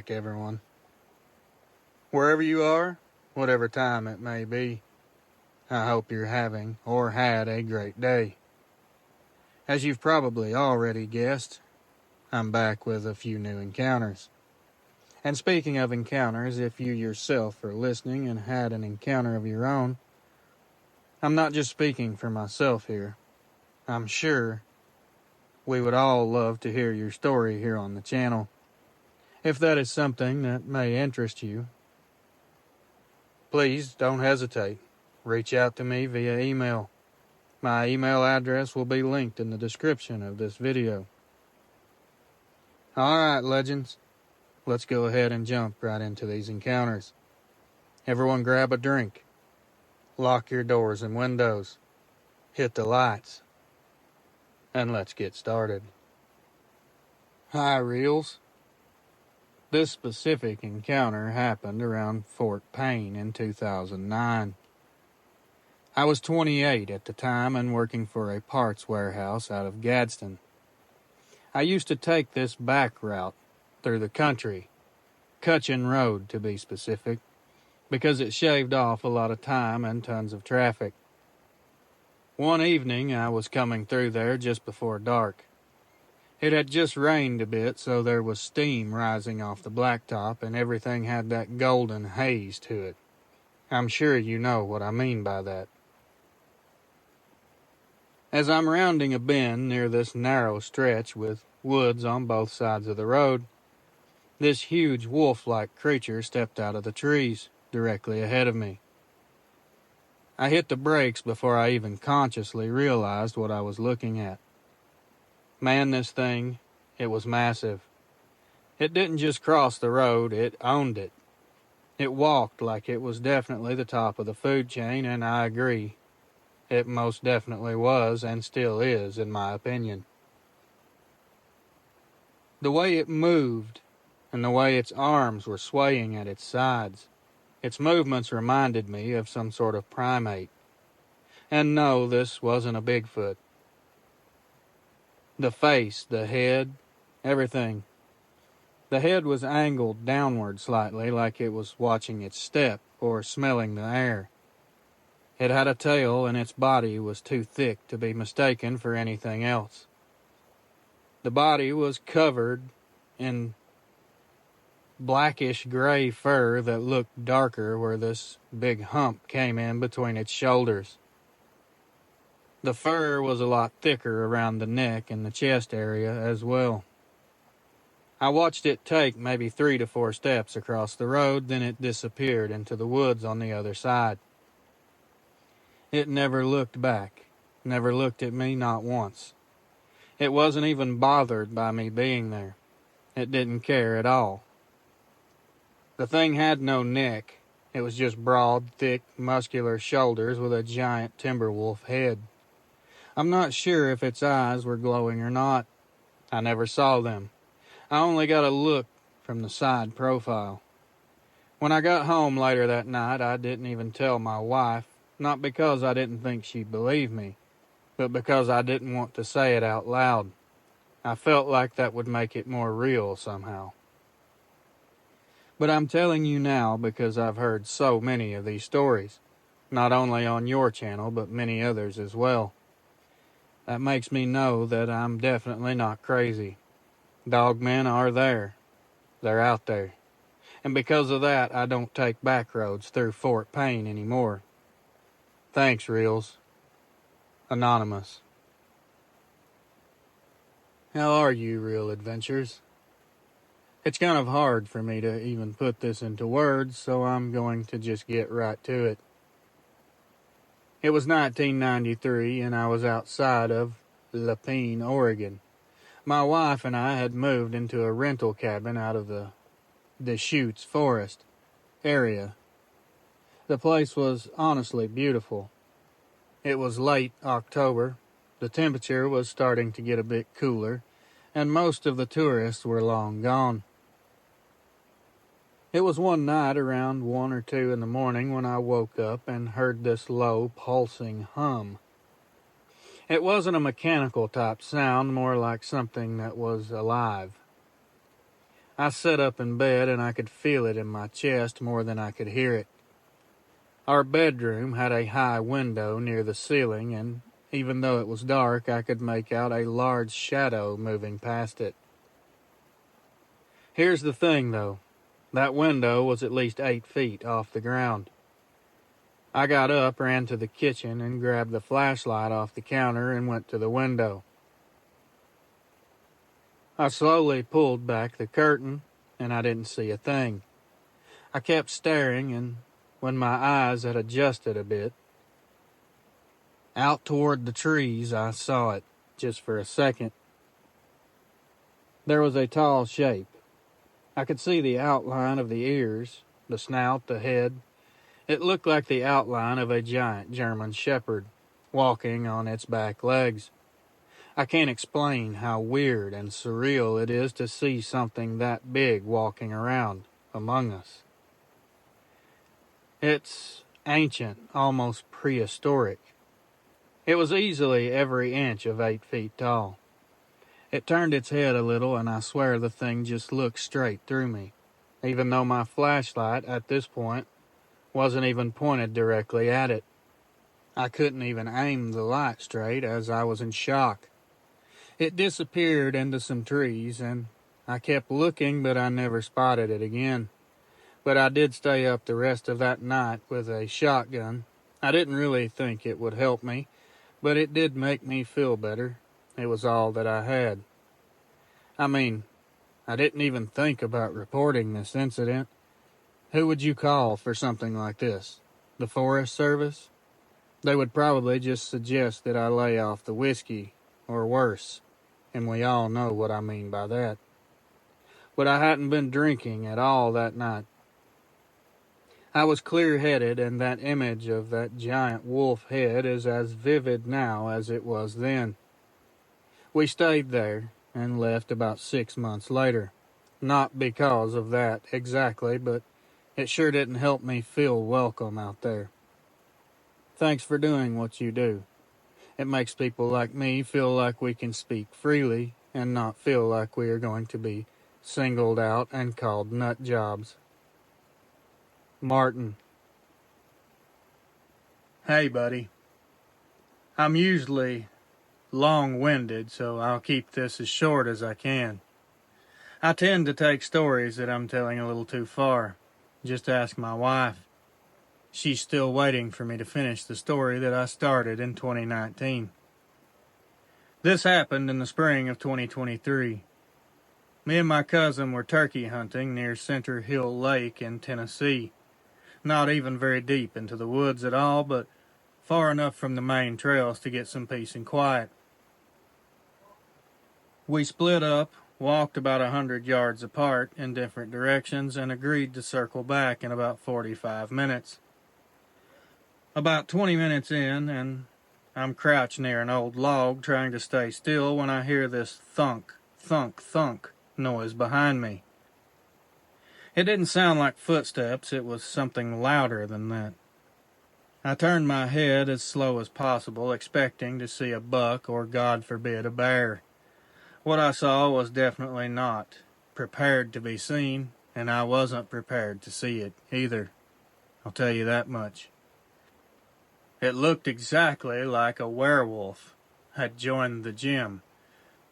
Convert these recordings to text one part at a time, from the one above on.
back, everyone. Wherever you are, whatever time it may be, I hope you're having or had a great day. As you've probably already guessed, I'm back with a few new encounters. And speaking of encounters, if you yourself are listening and had an encounter of your own, I'm not just speaking for myself here. I'm sure we would all love to hear your story here on the channel. If that is something that may interest you, please don't hesitate. Reach out to me via email. My email address will be linked in the description of this video. Alright, legends. Let's go ahead and jump right into these encounters. Everyone grab a drink. Lock your doors and windows. Hit the lights. And let's get started. Hi, Reels. This specific encounter happened around Fort Payne in 2009. I was 28 at the time and working for a parts warehouse out of Gadsden. I used to take this back route through the country, Cutchin Road to be specific, because it shaved off a lot of time and tons of traffic. One evening I was coming through there just before dark. It had just rained a bit, so there was steam rising off the blacktop and everything had that golden haze to it. I'm sure you know what I mean by that. As I'm rounding a bend near this narrow stretch with woods on both sides of the road, this huge wolf-like creature stepped out of the trees directly ahead of me. I hit the brakes before I even consciously realized what I was looking at. Man, this thing, it was massive. It didn't just cross the road, it owned it. It walked like it was definitely the top of the food chain, and I agree. It most definitely was, and still is, in my opinion. The way it moved, and the way its arms were swaying at its sides, its movements reminded me of some sort of primate. And no, this wasn't a Bigfoot. The face, the head, everything. The head was angled downward slightly like it was watching its step or smelling the air. It had a tail and its body was too thick to be mistaken for anything else. The body was covered in blackish gray fur that looked darker where this big hump came in between its shoulders. The fur was a lot thicker around the neck and the chest area as well. I watched it take maybe 3 to 4 steps across the road, then it disappeared into the woods on the other side. It never looked back, never looked at me, not once. It wasn't even bothered by me being there. It didn't care at all. The thing had no neck. It was just broad, thick, muscular shoulders with a giant timber wolf head. I'm not sure if its eyes were glowing or not. I never saw them. I only got a look from the side profile. When I got home later that night, I didn't even tell my wife, not because I didn't think she'd believe me, but because I didn't want to say it out loud. I felt like that would make it more real somehow. But I'm telling you now because I've heard so many of these stories, not only on your channel, but many others as well. That makes me know that I'm definitely not crazy. Dogmen are there. They're out there. And because of that, I don't take back roads through Fort Payne anymore. Thanks, Reels. Anonymous. How are you, Real Adventures? It's kind of hard for me to even put this into words, so I'm going to just get right to it. It was 1993, and I was outside of Lapine, Oregon. My wife and I had moved into a rental cabin out of the Deschutes Forest area. The place was honestly beautiful. It was late October. The temperature was starting to get a bit cooler, and most of the tourists were long gone. It was one night around 1 or 2 in the morning when I woke up and heard this low, pulsing hum. It wasn't a mechanical type sound, more like something that was alive. I sat up in bed and I could feel it in my chest more than I could hear it. Our bedroom had a high window near the ceiling, and even though it was dark, I could make out a large shadow moving past it. Here's the thing, though. That window was at least 8 feet off the ground. I got up, ran to the kitchen, and grabbed the flashlight off the counter and went to the window. I slowly pulled back the curtain, and I didn't see a thing. I kept staring, and when my eyes had adjusted a bit, out toward the trees, I saw it, just for a second. There was a tall shape. I could see the outline of the ears, the snout, the head. It looked like the outline of a giant German shepherd, walking on its back legs. I can't explain how weird and surreal it is to see something that big walking around among us. It's ancient, almost prehistoric. It was easily every inch of 8 feet tall. It turned its head a little, and I swear the thing just looked straight through me, even though my flashlight, at this point, wasn't even pointed directly at it. I couldn't even aim the light straight, as I was in shock. It disappeared into some trees, and I kept looking, but I never spotted it again. But I did stay up the rest of that night with a shotgun. I didn't really think it would help me, but it did make me feel better. It was all that I had. I mean, I didn't even think about reporting this incident. Who would you call for something like this? The Forest Service? They would probably just suggest that I lay off the whiskey, or worse, and we all know what I mean by that. But I hadn't been drinking at all that night. I was clear-headed, and that image of that giant wolf head is as vivid now as it was then. We stayed there and left about 6 months later. Not because of that exactly, but it sure didn't help me feel welcome out there. Thanks for doing what you do. It makes people like me feel like we can speak freely and not feel like we are going to be singled out and called nut jobs. Martin. Hey, buddy. I'm usually long-winded, so I'll keep this as short as I can. I tend to take stories that I'm telling a little too far. Just ask my wife. She's still waiting for me to finish the story that I started in 2019. This happened in the spring of 2023. Me and my cousin were turkey hunting near Center Hill Lake in Tennessee. Not even very deep into the woods at all, but far enough from the main trails to get some peace and quiet. We split up, walked about 100 yards apart in different directions, and agreed to circle back in about 45 minutes. About 20 minutes in, and I'm crouched near an old log trying to stay still when I hear this thunk, thunk, thunk noise behind me. It didn't sound like footsteps, it was something louder than that. I turned my head as slow as possible, expecting to see a buck or, God forbid, a bear. What I saw was definitely not prepared to be seen, and I wasn't prepared to see it either. I'll tell you that much. It looked exactly like a werewolf had joined the gym.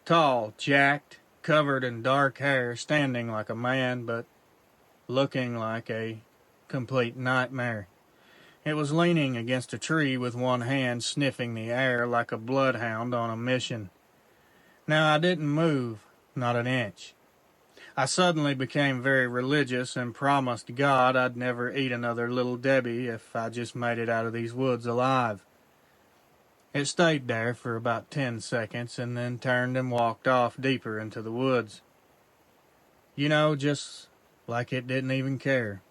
Tall, jacked, covered in dark hair, standing like a man, but looking like a complete nightmare. It was leaning against a tree with one hand sniffing the air like a bloodhound on a mission. Now I didn't move, not an inch. I suddenly became very religious and promised God I'd never eat another Little Debbie if I just made it out of these woods alive. It stayed there for about 10 seconds and then turned and walked off deeper into the woods. You know, just like it didn't even care.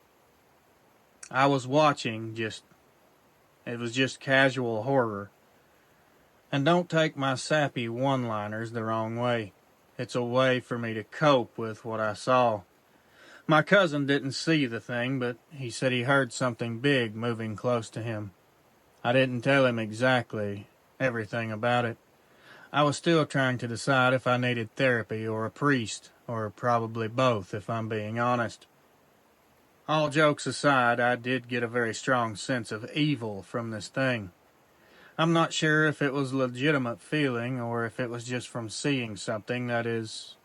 I was watching, it was just casual horror. And don't take my sappy one-liners the wrong way. It's a way for me to cope with what I saw. My cousin didn't see the thing, but he said he heard something big moving close to him. I didn't tell him exactly everything about it. I was still trying to decide if I needed therapy or a priest or probably both if I'm being honest. All jokes aside, I did get a very strong sense of evil from this thing. I'm not sure if it was a legitimate feeling or if it was just from seeing something that is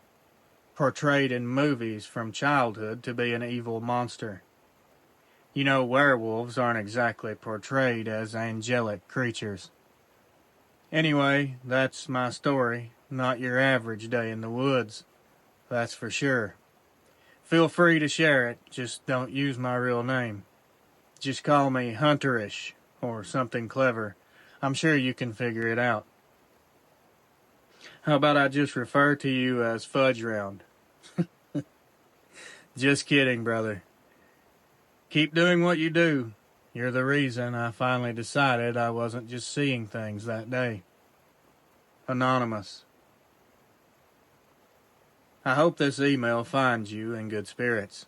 portrayed in movies from childhood to be an evil monster. You know, werewolves aren't exactly portrayed as angelic creatures. Anyway, that's my story. Not your average day in the woods, that's for sure. Feel free to share it, just don't use my real name. Just call me Hunterish or something clever. I'm sure you can figure it out. How about I just refer to you as Fudge Round? Just kidding, brother. Keep doing what you do. You're the reason I finally decided I wasn't just seeing things that day. Anonymous. I hope this email finds you in good spirits.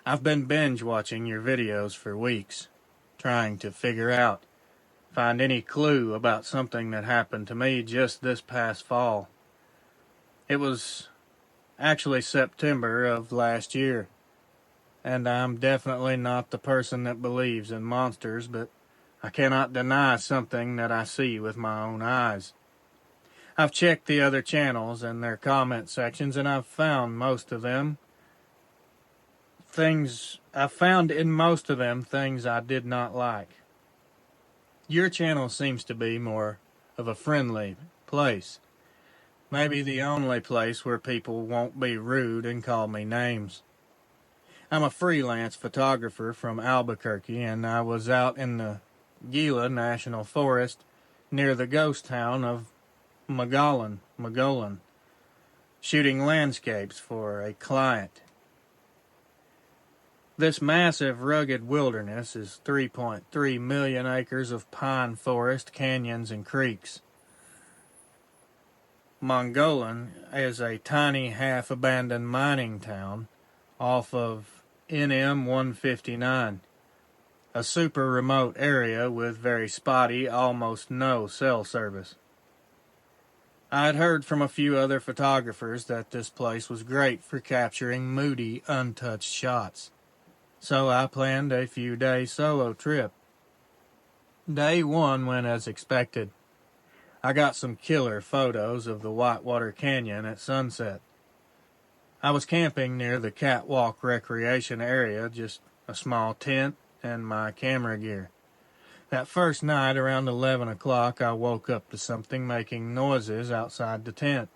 I've been binge watching your videos for weeks, trying to find any clue about something that happened to me just this past fall. It was actually September of last year, and I'm definitely not the person that believes in monsters, but I cannot deny something that I see with my own eyes. I've checked the other channels and their comment sections, and I've found in most of them things I did not like. Your channel seems to be more of a friendly place. Maybe the only place where people won't be rude and call me names. I'm a freelance photographer from Albuquerque, and I was out in the Gila National Forest near the ghost town of Mogollon, shooting landscapes for a client. This massive, rugged wilderness is 3.3 million acres of pine forest, canyons, and creeks. Mogollon is a tiny, half-abandoned mining town off of NM 159, a super remote area with very spotty, almost no cell service. I had heard from a few other photographers that this place was great for capturing moody, untouched shots, so I planned a few-day solo trip. Day 1 went as expected. I got some killer photos of the Whitewater Canyon at sunset. I was camping near the Catwalk Recreation Area, just a small tent and my camera gear. That first night, around 11 o'clock, I woke up to something making noises outside the tent.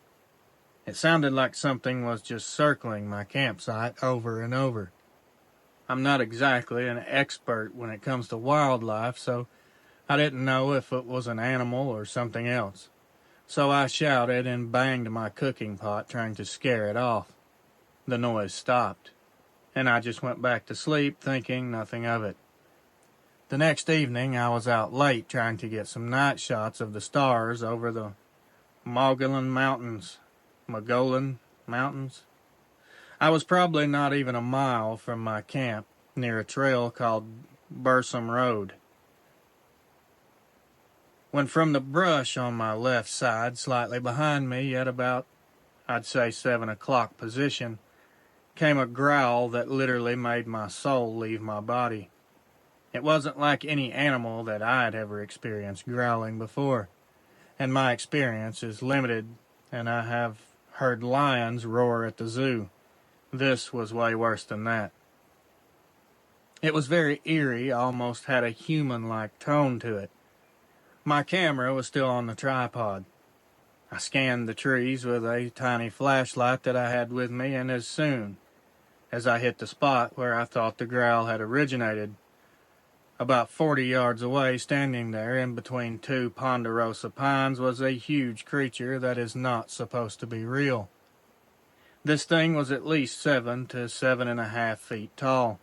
It sounded like something was just circling my campsite over and over. I'm not exactly an expert when it comes to wildlife, so I didn't know if it was an animal or something else. So I shouted and banged my cooking pot trying to scare it off. The noise stopped, and I just went back to sleep thinking nothing of it. The next evening, I was out late trying to get some night shots of the stars over the Mogollon Mountains. I was probably not even a mile from my camp, near a trail called Bursum Road, when from the brush on my left side, slightly behind me at about, I'd say 7 o'clock position, came a growl that literally made my soul leave my body. It wasn't like any animal that I'd ever experienced growling before, and my experience is limited, and I have heard lions roar at the zoo. This was way worse than that. It was very eerie, almost had a human-like tone to it. My camera was still on the tripod. I scanned the trees with a tiny flashlight that I had with me, and as soon as I hit the spot where I thought the growl had originated, about 40 yards away, standing there in between two ponderosa pines, was a huge creature that is not supposed to be real. This thing was at least 7 to 7.5 feet tall.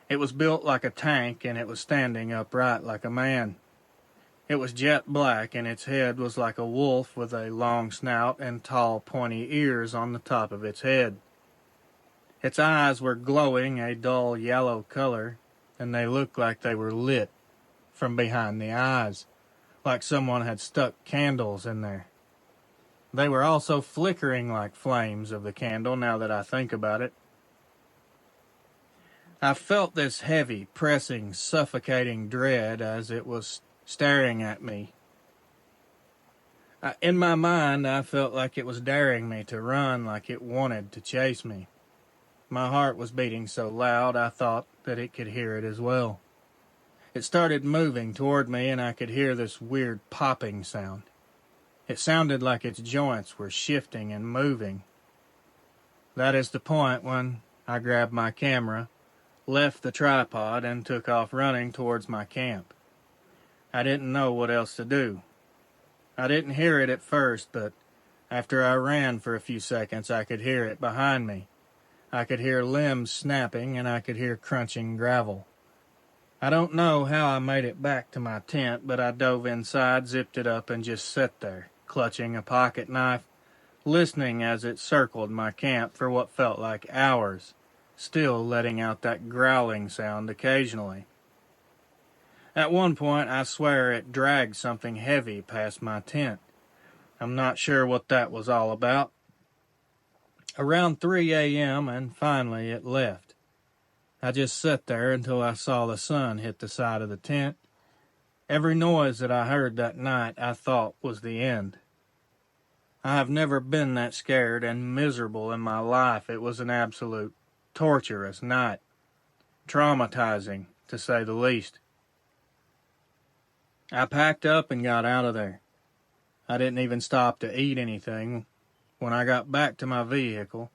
It was built like a tank, and it was standing upright like a man. It was jet black, and its head was like a wolf with a long snout and tall, pointy ears on the top of its head. Its eyes were glowing a dull yellow color, and they looked like they were lit from behind the eyes, like someone had stuck candles in there. They were also flickering like flames of the candle now that I think about it. I felt this heavy, pressing, suffocating dread as it was staring at me. In my mind, I felt like it was daring me to run, like it wanted to chase me. My heart was beating so loud I thought that it could hear it as well. It started moving toward me and I could hear this weird popping sound. It sounded like its joints were shifting and moving. That is the point when I grabbed my camera, left the tripod, and took off running towards my camp. I didn't know what else to do. I didn't hear it at first, but after I ran for a few seconds, I could hear it behind me. I could hear limbs snapping and I could hear crunching gravel. I don't know how I made it back to my tent, but I dove inside, zipped it up, and just sat there, clutching a pocket knife, listening as it circled my camp for what felt like hours, still letting out that growling sound occasionally. At one point, I swear it dragged something heavy past my tent. I'm not sure what that was all about. Around 3 a.m., and finally it left. I just sat there until I saw the sun hit the side of the tent. Every noise that I heard that night I thought was the end. I have never been that scared and miserable in my life. It was an absolute torturous night. Traumatizing, to say the least. I packed up and got out of there. I didn't even stop to eat anything. When I got back to my vehicle,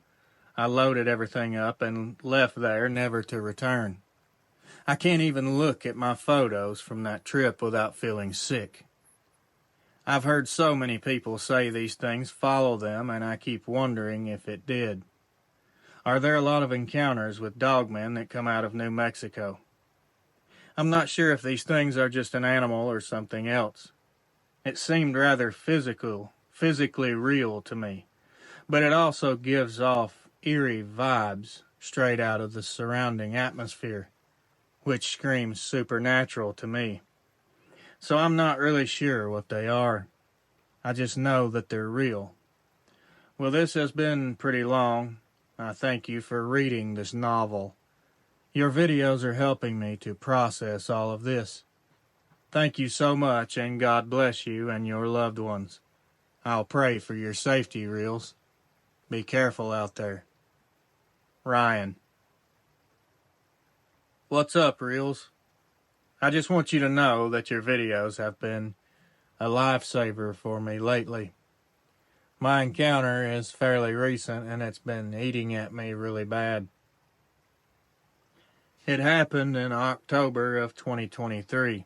I loaded everything up and left there, never to return. I can't even look at my photos from that trip without feeling sick. I've heard so many people say these things follow them, and I keep wondering if it did. Are there a lot of encounters with dogmen that come out of New Mexico? I'm not sure if these things are just an animal or something else. It seemed rather physically real to me, but it also gives off eerie vibes straight out of the surrounding atmosphere, which screams supernatural to me. So I'm not really sure what they are. I just know that they're real. Well, this has been pretty long. I thank you for reading this novel. Your videos are helping me to process all of this. Thank you so much, and God bless you and your loved ones. I'll pray for your safety, Reels. Be careful out there. Ryan. What's up, Reels? I just want you to know that your videos have been a lifesaver for me lately. My encounter is fairly recent, and it's been eating at me really bad. It happened in October of 2023.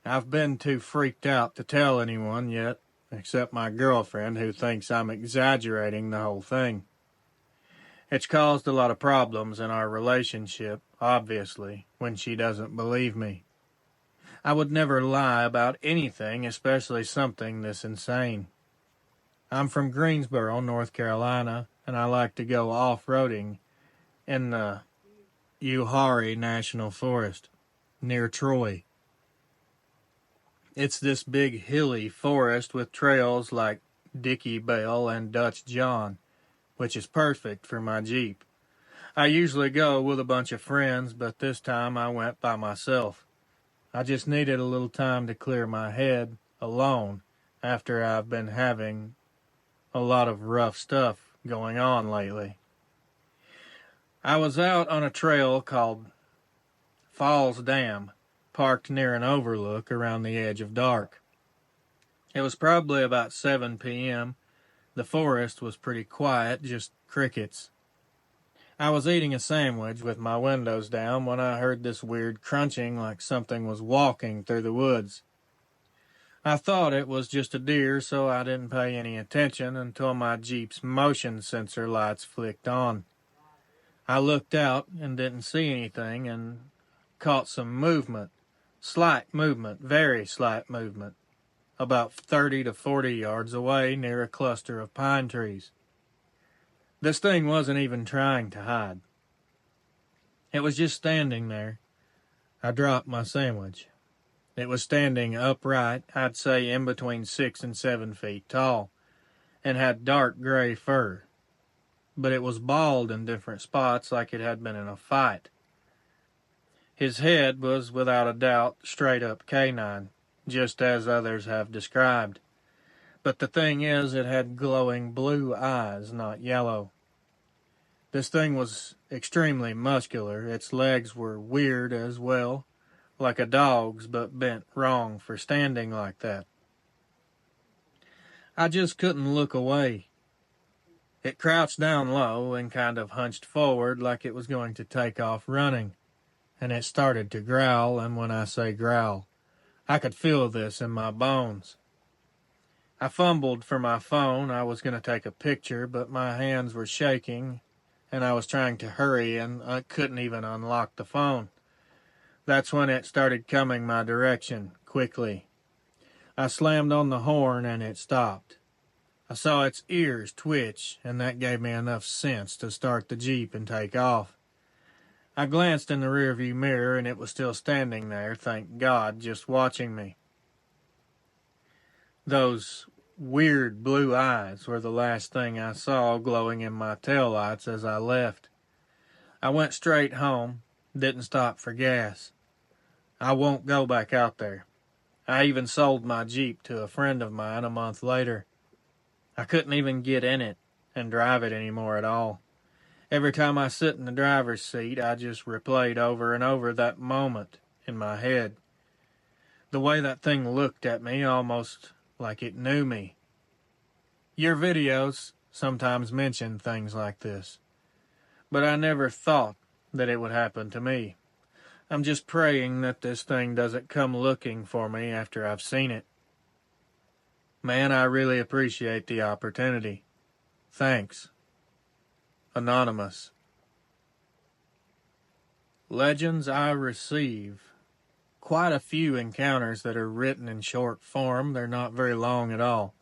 I've been too freaked out to tell anyone yet, except my girlfriend, who thinks I'm exaggerating the whole thing. It's caused a lot of problems in our relationship, obviously, when she doesn't believe me. I would never lie about anything, especially something this insane. I'm from Greensboro, North Carolina, and I like to go off-roading in the Uwharrie National Forest, near Troy. It's this big hilly forest with trails like Dickie Bell and Dutch John, which is perfect for my Jeep. I usually go with a bunch of friends, but this time I went by myself. I just needed a little time to clear my head alone after I've been having a lot of rough stuff going on lately. I was out on a trail called Falls Dam, parked near an overlook around the edge of dark. It was probably about 7 p.m. The forest was pretty quiet, just crickets. I was eating a sandwich with my windows down when I heard this weird crunching like something was walking through the woods. I thought it was just a deer, so I didn't pay any attention until my Jeep's motion sensor lights flicked on. I looked out and didn't see anything and caught some movement. Slight movement, very slight movement, about 30 to 40 yards away near a cluster of pine trees. This thing wasn't even trying to hide. It was just standing there. I dropped my sandwich. It was standing upright, I'd say in between 6 and 7 feet tall. and had dark gray fur, but it was bald in different spots like it had been in a fight. His head was without a doubt straight up canine, just as others have described. But the thing is, it had glowing blue eyes, not yellow. This thing was extremely muscular. Its legs were weird as well, like a dog's, but bent wrong for standing like that. I just couldn't look away. It crouched down low and kind of hunched forward like it was going to take off running, and it started to growl, and when I say growl, I could feel this in my bones. I fumbled for my phone. I was going to take a picture, but my hands were shaking, and I was trying to hurry, and I couldn't even unlock the phone. That's when it started coming my direction, quickly. I slammed on the horn, and it stopped. I saw its ears twitch, and that gave me enough sense to start the Jeep and take off. I glanced in the rearview mirror, and it was still standing there, thank God, just watching me. Those weird blue eyes were the last thing I saw glowing in my taillights as I left. I went straight home, didn't stop for gas. I won't go back out there. I even sold my Jeep to a friend of mine a month later. I couldn't even get in it and drive it anymore at all. Every time I sit in the driver's seat, I just replayed over and over that moment in my head. The way that thing looked at me, almost like it knew me. Your videos sometimes mention things like this, but I never thought that it would happen to me. I'm just praying that this thing doesn't come looking for me after I've seen it. Man, I really appreciate the opportunity. Thanks. Anonymous. Legends I receive. Quite a few encounters that are written in short form. They're not very long at all.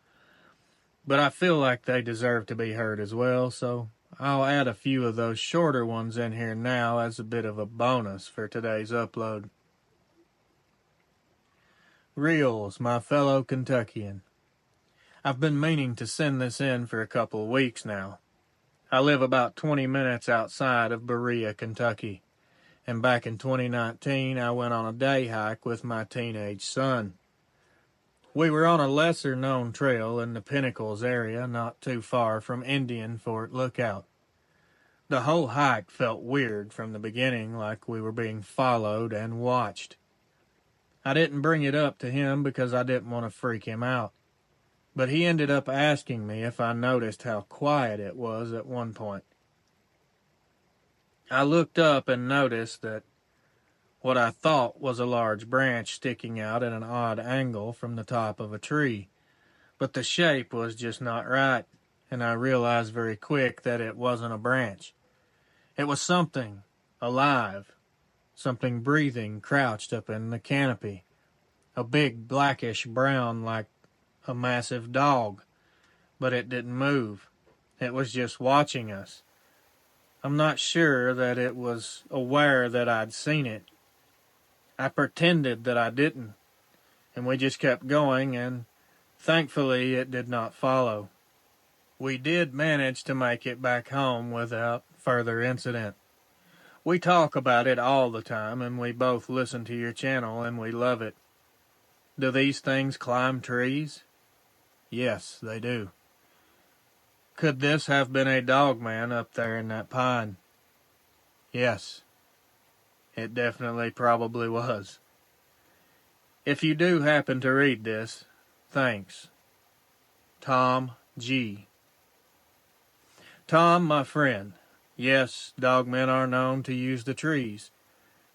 But I feel like they deserve to be heard as well, so I'll add a few of those shorter ones in here now as a bit of a bonus for today's upload. Reels, my fellow Kentuckian. I've been meaning to send this in for a couple of weeks now. I live about 20 minutes outside of Berea, Kentucky, and back in 2019 I went on a day hike with my teenage son. We were on a lesser-known trail in the Pinnacles area, not too far from Indian Fort Lookout. The whole hike felt weird from the beginning, like we were being followed and watched. I didn't bring it up to him because I didn't want to freak him out. But he ended up asking me if I noticed how quiet it was at one point. I looked up and noticed that what I thought was a large branch sticking out at an odd angle from the top of a tree. But the shape was just not right, and I realized very quick that it wasn't a branch. It was something alive, something breathing crouched up in the canopy. A big blackish brown like a massive dog, but it didn't move. It was just watching us. I'm not sure that it was aware that I'd seen it. I pretended that I didn't, and we just kept going, and thankfully it did not follow. We did manage to make it back home without further incident. We talk about it all the time, and we both listen to your channel, and we love it. Do these things climb trees? Yes, they do. Could this have been a dogman up there in that pine? Yes, it definitely probably was. If you do happen to read this, thanks. Tom G. Tom, my friend, yes, dogmen are known to use the trees.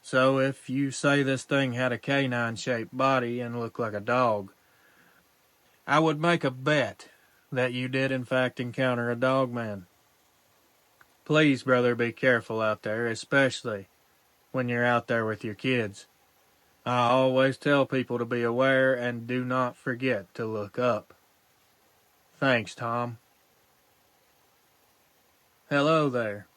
So if you say this thing had a canine-shaped body and looked like a dog, I would make a bet that you did in fact encounter a dogman. Please, brother, be careful out there, especially when you're out there with your kids. I always tell people to be aware and do not forget to look up. Thanks, Tom. Hello there.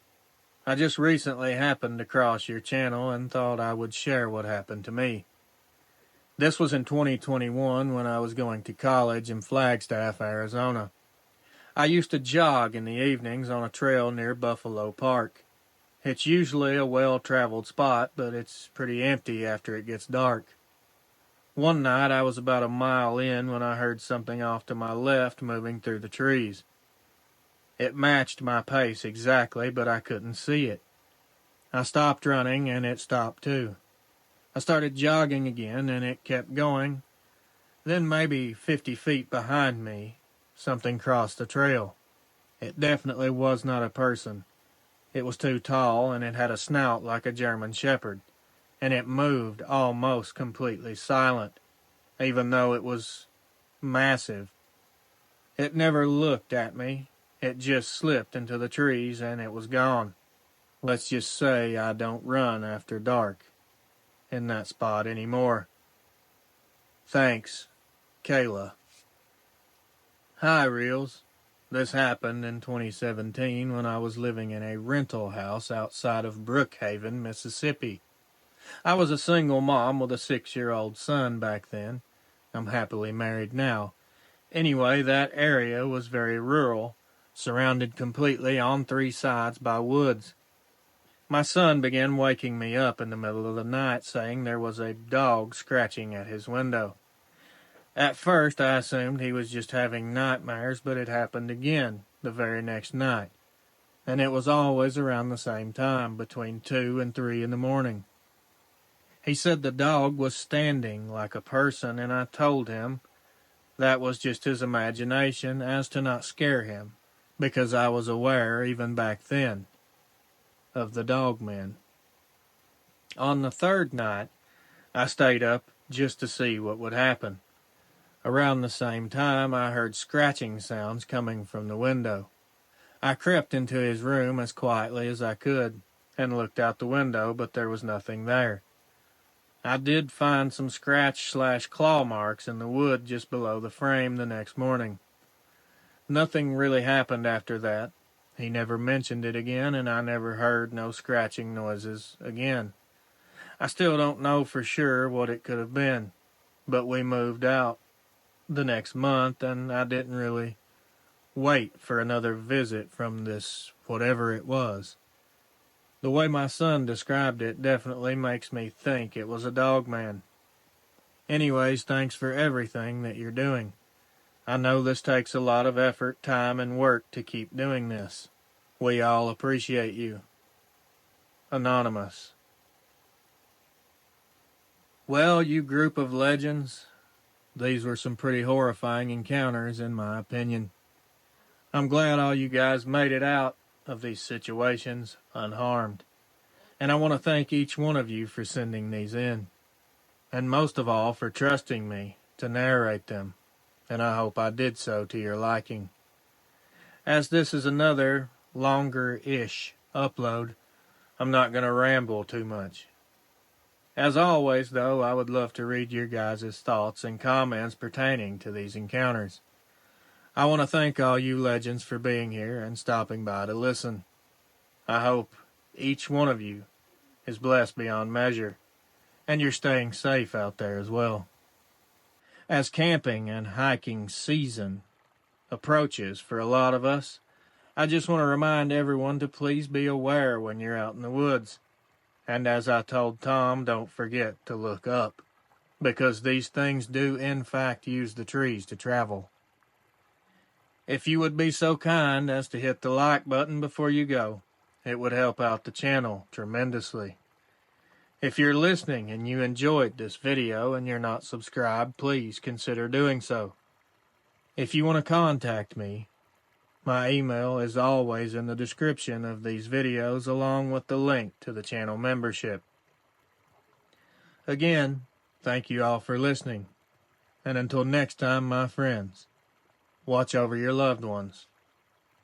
I just recently happened to cross your channel and thought I would share what happened to me. This was in 2021 when I was going to college in Flagstaff, Arizona. I used to jog in the evenings on a trail near Buffalo Park. It's usually a well-traveled spot, but it's pretty empty after it gets dark. One night I was about a mile in when I heard something off to my left moving through the trees. It matched my pace exactly, but I couldn't see it. I stopped running, and it stopped too. I started jogging again, and it kept going. Then maybe 50 feet behind me, something crossed the trail. It definitely was not a person. It was too tall, and it had a snout like a German shepherd, and it moved almost completely silent, even though it was massive. It never looked at me. It just slipped into the trees, and it was gone. Let's just say I don't run after dark in that spot anymore. Thanks, Kayla. Hi, Reels. This happened in 2017 when I was living in a rental house outside of Brookhaven, Mississippi. I was a single mom with a 6-year-old son back then. I'm happily married now. Anyway, that area was very rural, surrounded completely on 3 sides by woods. My son began waking me up in the middle of the night saying there was a dog scratching at his window. At first I assumed he was just having nightmares, but it happened again the very next night, and it was always around the same time, between 2 and 3 in the morning. He said the dog was standing like a person, and I told him that was just his imagination, as to not scare him, because I was aware, even back then, of the dogmen. On the 3rd night, I stayed up just to see what would happen. Around the same time, I heard scratching sounds coming from the window. I crept into his room as quietly as I could and looked out the window, but there was nothing there. I did find some scratch/claw marks in the wood just below the frame the next morning. Nothing really happened after that. He never mentioned it again, and I never heard no scratching noises again. I still don't know for sure what it could have been, but we moved out the next month, and I didn't really wait for another visit from this whatever it was. The way my son described it definitely makes me think it was a dogman. Anyways, thanks for everything that you're doing. I know this takes a lot of effort, time, and work to keep doing this. We all appreciate you. Anonymous. Well, you group of legends, these were some pretty horrifying encounters in my opinion. I'm glad all you guys made it out of these situations unharmed. And I want to thank each one of you for sending these in. And most of all for trusting me to narrate them. And I hope I did so to your liking. As this is another longer-ish upload, I'm not going to ramble too much. As always, though, I would love to read your guys' thoughts and comments pertaining to these encounters. I want to thank all you legends for being here and stopping by to listen. I hope each one of you is blessed beyond measure, and you're staying safe out there as well. As camping and hiking season approaches for a lot of us, I just want to remind everyone to please be aware when you're out in the woods. And as I told Tom, don't forget to look up, because these things do in fact use the trees to travel. If you would be so kind as to hit the like button before you go, it would help out the channel tremendously. If you're listening and you enjoyed this video and you're not subscribed, please consider doing so. If you want to contact me, my email is always in the description of these videos, along with the link to the channel membership. Again, thank you all for listening, and until next time, my friends, watch over your loved ones,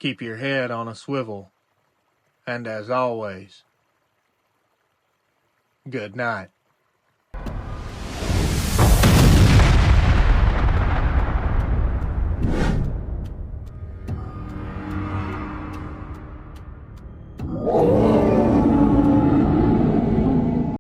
keep your head on a swivel, and as always, good night.